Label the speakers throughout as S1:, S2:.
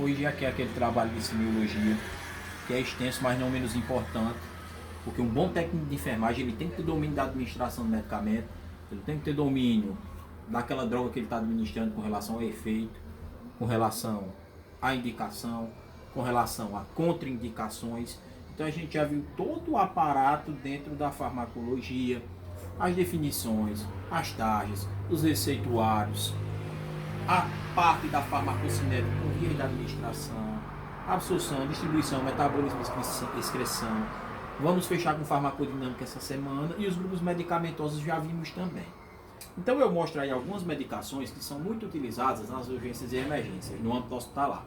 S1: farmacologia, que é aquele trabalho de semiologia, que é extenso, mas não menos importante, porque um bom técnico de enfermagem ele tem que ter domínio da administração do medicamento, ele tem que ter domínio daquela droga que ele está administrando com relação ao efeito, com relação à indicação, com relação a contraindicações. Então a gente já viu todo o aparato dentro da farmacologia, as definições, as taxas, os receituários, a parte da farmacocinética com vias da administração, absorção, distribuição, metabolismo e excreção. Vamos fechar com farmacodinâmica essa semana e os grupos medicamentosos já vimos também. Então eu mostro aí algumas medicações que são muito utilizadas nas urgências e emergências no âmbito hospitalar.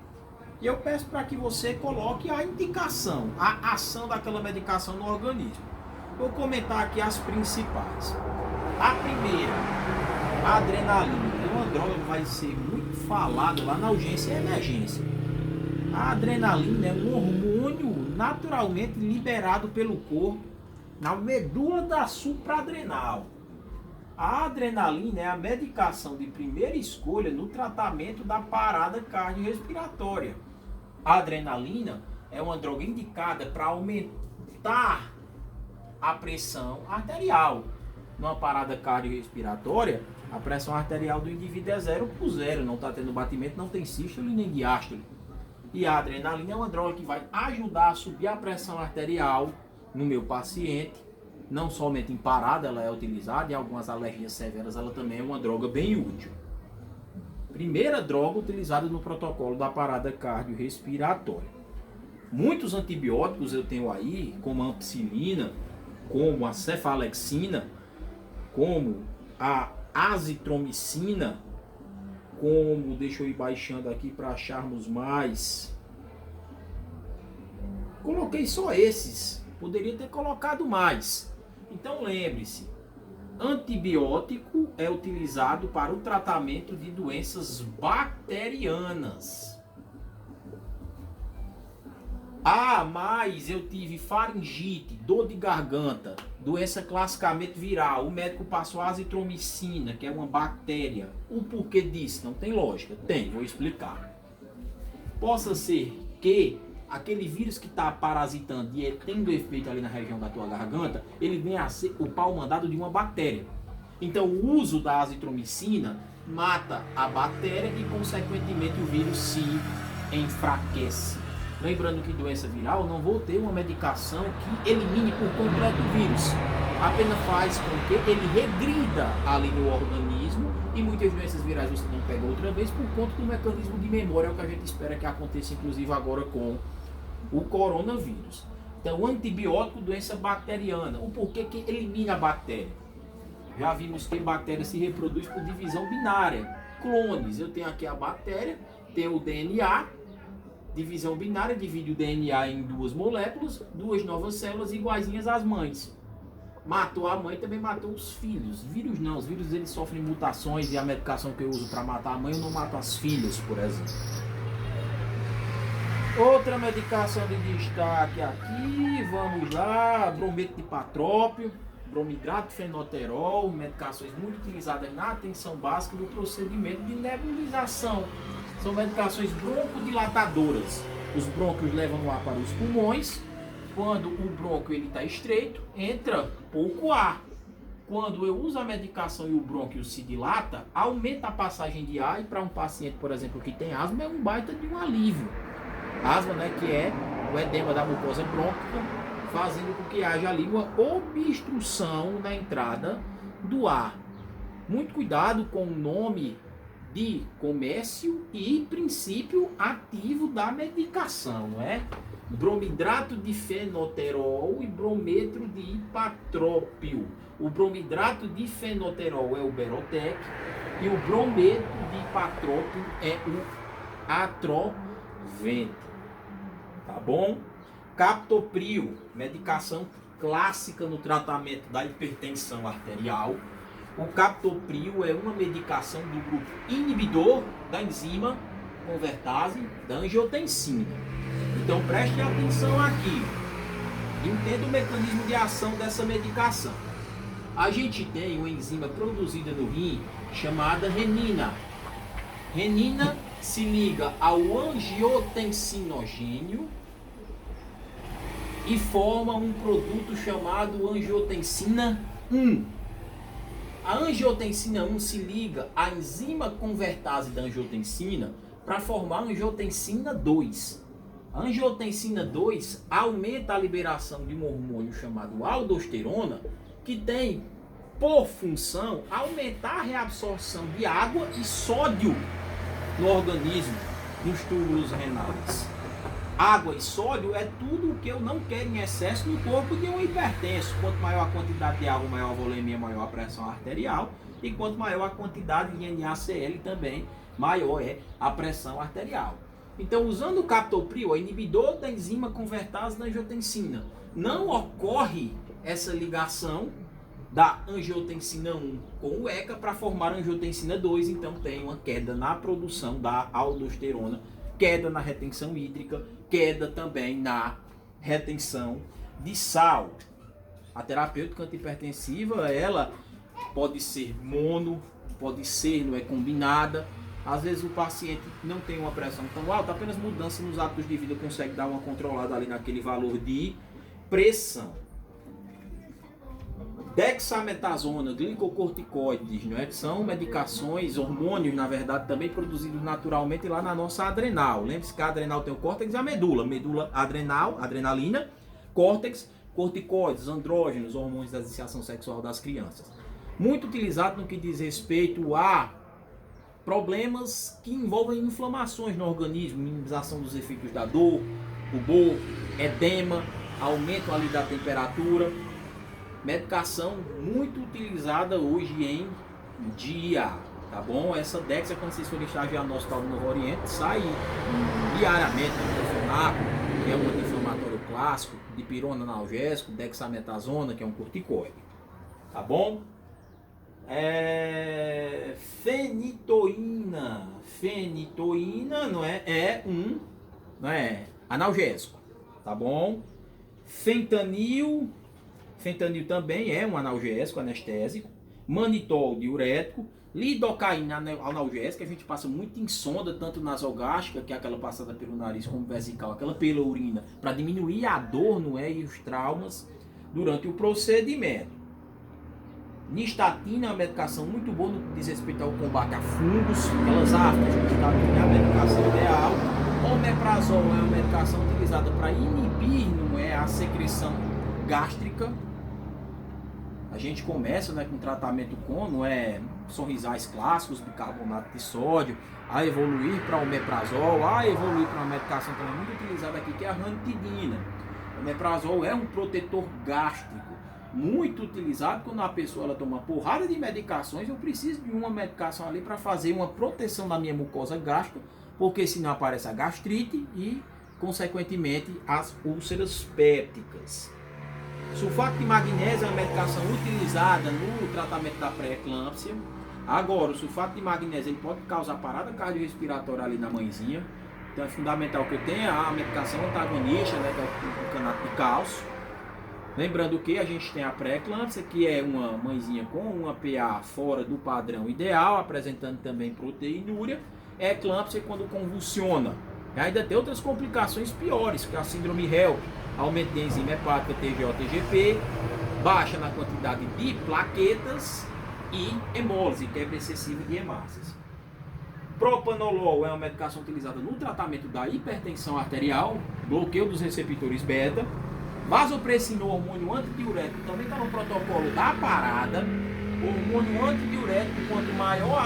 S1: E eu peço para que você coloque a indicação, a ação daquela medicação no organismo. Vou comentar aqui as principais. A primeira, a adrenalina, é uma droga que vai ser muito falada lá na urgência e emergência. A adrenalina é um hormônio naturalmente liberado pelo corpo na medula da supraadrenal. A adrenalina é a medicação de primeira escolha no tratamento da parada cardiorrespiratória. A adrenalina é uma droga indicada para aumentar a pressão arterial. Numa parada cardiorrespiratória, a pressão arterial do indivíduo é 0/0, não está tendo batimento, não tem sístole nem diástole. E a adrenalina é uma droga que vai ajudar a subir a pressão arterial no meu paciente. Não somente em parada ela é utilizada, em algumas alergias severas ela também é uma droga bem útil. Primeira droga utilizada no protocolo da parada cardiorrespiratória. Muitos antibióticos eu tenho aí, como a ampicilina, como a cefalexina, como a azitromicina, como, deixa eu ir baixando aqui para acharmos mais. Coloquei só esses, poderia ter colocado mais. Então lembre-se, antibiótico é utilizado para o tratamento de doenças bacterianas. Mas eu tive faringite, dor de garganta, doença classicamente viral. O médico passou azitromicina, que é uma bactéria. O porquê disso? Não tem lógica? Tem, vou explicar. Possa ser que aquele vírus que está parasitando e tendo efeito ali na região da tua garganta, ele vem a ser o pau mandado de uma bactéria. Então o uso da azitromicina mata a bactéria e consequentemente o vírus se enfraquece. Lembrando que doença viral não vou ter uma medicação que elimine por completo o vírus. Apenas faz com que ele regrida ali no organismo e muitas doenças virais você não pega outra vez por conta do mecanismo de memória, é o que a gente espera que aconteça inclusive agora com o coronavírus. Então, antibiótico, doença bacteriana. O porquê que elimina a bactéria? Já vimos que a bactéria se reproduz por divisão binária. Clones. Eu tenho aqui a bactéria, tenho o DNA, divisão binária, divide o DNA em duas moléculas, duas novas células iguaizinhas às mães. Matou a mãe, também matou os filhos. Vírus não, os vírus eles sofrem mutações e a medicação que eu uso para matar a mãe, eu não mato as filhas, por exemplo. Outra medicação de destaque aqui, vamos lá, brometo de patrópio, bromidrato de fenoterol, medicações muito utilizadas na atenção básica do procedimento de nebulização. São medicações broncodilatadoras. Os brônquios levam o ar para os pulmões. Quando o brônquio está estreito, entra pouco ar. Quando eu uso a medicação e o brônquio se dilata, aumenta a passagem de ar e para um paciente, por exemplo, que tem asma, é um baita de um alívio. Asma, né, que é o edema da mucosa brônquica, fazendo com que haja ali uma obstrução na entrada do ar. Muito cuidado com o nome de comércio e princípio ativo da medicação, não é? Bromidrato de fenoterol e brometro de patrópio. O bromidrato de fenoterol é o Berotec e o brometro de patrópio é o Atrovent. Tá bom? Captopril, medicação clássica no tratamento da hipertensão arterial. O captopril é uma medicação do grupo inibidor da enzima convertase da angiotensina. Então preste atenção aqui. Entenda o mecanismo de ação dessa medicação. A gente tem uma enzima produzida no rim chamada renina. Renina se liga ao angiotensinogênio e forma um produto chamado angiotensina 1. A angiotensina 1 se liga à enzima convertase da angiotensina para formar a angiotensina 2. A angiotensina 2 aumenta a liberação de um hormônio chamado aldosterona, que tem por função aumentar a reabsorção de água e sódio no organismo, nos túbulos renais. Água e sódio é tudo o que eu não quero em excesso no corpo de um hipertenso. Quanto maior a quantidade de água, maior a volemia, maior a pressão arterial. E quanto maior a quantidade de NaCl também, maior é a pressão arterial. Então, usando o captopril, inibidor da enzima convertase da angiotensina, não ocorre essa ligação da angiotensina 1 com o ECA para formar a angiotensina 2, então tem uma queda na produção da aldosterona, queda na retenção hídrica, queda também na retenção de sal. A terapêutica antihipertensiva, ela pode ser mono, pode ser, não é combinada. Às vezes o paciente não tem uma pressão tão alta, apenas mudança nos hábitos de vida consegue dar uma controlada ali naquele valor de pressão. Dexametasona, glicocorticoides, não é? São medicações, hormônios, na verdade, também produzidos naturalmente lá na nossa adrenal. Lembre-se que a adrenal tem o córtex e a medula. Medula adrenal, adrenalina, córtex, corticoides, andrógenos, hormônios da iniciação sexual das crianças. Muito utilizado no que diz respeito a problemas que envolvem inflamações no organismo, minimização dos efeitos da dor, rubor, edema, aumento ali da temperatura. Medicação muito utilizada hoje em dia, tá bom? Essa Dexa, quando vocês forem estagiar no Hospital do Novo Oriente, sai diariamente no Difenaco, que é um anti-inflamatório clássico, dipirona analgésico, dexametasona, que é um corticoide, tá bom? Fenitoína não é um, não é analgésico, tá bom? Fentanil também é um analgésico, anestésico. Manitol, diurético. Lidocaína, analgésica, a gente passa muito em sonda, tanto nasogástrica, que é aquela passada pelo nariz, como vesical, aquela pela urina, para diminuir a dor, não é, e os traumas durante o procedimento. Nistatina é uma medicação muito boa no que diz respeito ao combate a fungos, aquelas aftas. Nistatina é a medicação ideal. Omeprazol é uma medicação utilizada para inibir, não é, a secreção gástrica. A gente começa, né, com tratamento com, não é, sorrisais clássicos, bicarbonato de sódio, a evoluir para o omeprazol, a evoluir para uma medicação também muito utilizada aqui, que é a ranitidina. O omeprazol é um protetor gástrico, muito utilizado quando a pessoa ela toma uma porrada de medicações. Eu preciso de uma medicação ali para fazer uma proteção da minha mucosa gástrica, porque senão aparece a gastrite e, consequentemente, as úlceras pépticas. Sulfato de magnésio é uma medicação utilizada no tratamento da pré-eclâmpsia. Agora, o sulfato de magnésio ele pode causar parada cardiorrespiratória ali na mãezinha. Então é fundamental que eu tenha a medicação antagonista, né, que é o canato de cálcio. Lembrando que a gente tem a pré-eclâmpsia, que é uma mãezinha com uma PA fora do padrão ideal, apresentando também proteinúria. Eclâmpsia quando convulsiona. E ainda tem outras complicações piores, que é a síndrome HELP, aumento de enzima hepática TGO-TGP, baixa na quantidade de plaquetas e hemólise, quebra excessiva de hemácias. Propanolol é uma medicação utilizada no tratamento da hipertensão arterial, bloqueio dos receptores beta. Vasopressinol, hormônio antidiurético, também está no protocolo da parada. O hormônio antidiurético, quanto maior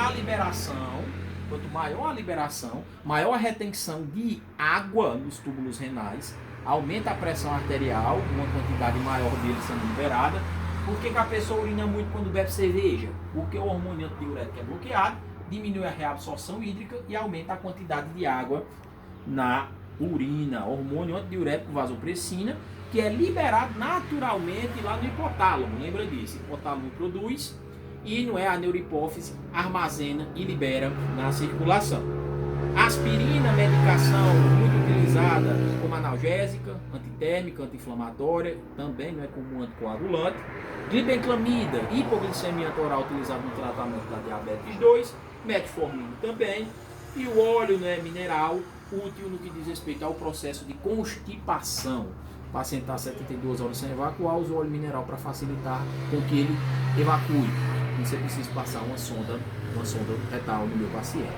S1: a liberação, maior a retenção de água nos túbulos renais, aumenta a pressão arterial, uma quantidade maior dele sendo liberada. Por que a pessoa urina muito quando bebe cerveja? Porque o hormônio antidiurético é bloqueado, diminui a reabsorção hídrica e aumenta a quantidade de água na urina. Hormônio antidiurético, vasopressina, que é liberado naturalmente lá no hipotálamo. Lembra disso? O hipotálamo produz e não é a neurohipófise armazena e libera na circulação. Aspirina, medicação muito utilizada como analgésica, antitérmica, anti-inflamatória, também não é como anticoagulante. Glibenclamida, hipoglicemia oral utilizado no tratamento da diabetes 2, metformina também. E o óleo, né, mineral, útil no que diz respeito ao processo de constipação. O paciente está 72 horas sem evacuar, usa o óleo mineral para facilitar com que ele evacue. E você precisa passar uma sonda retal no meu paciente.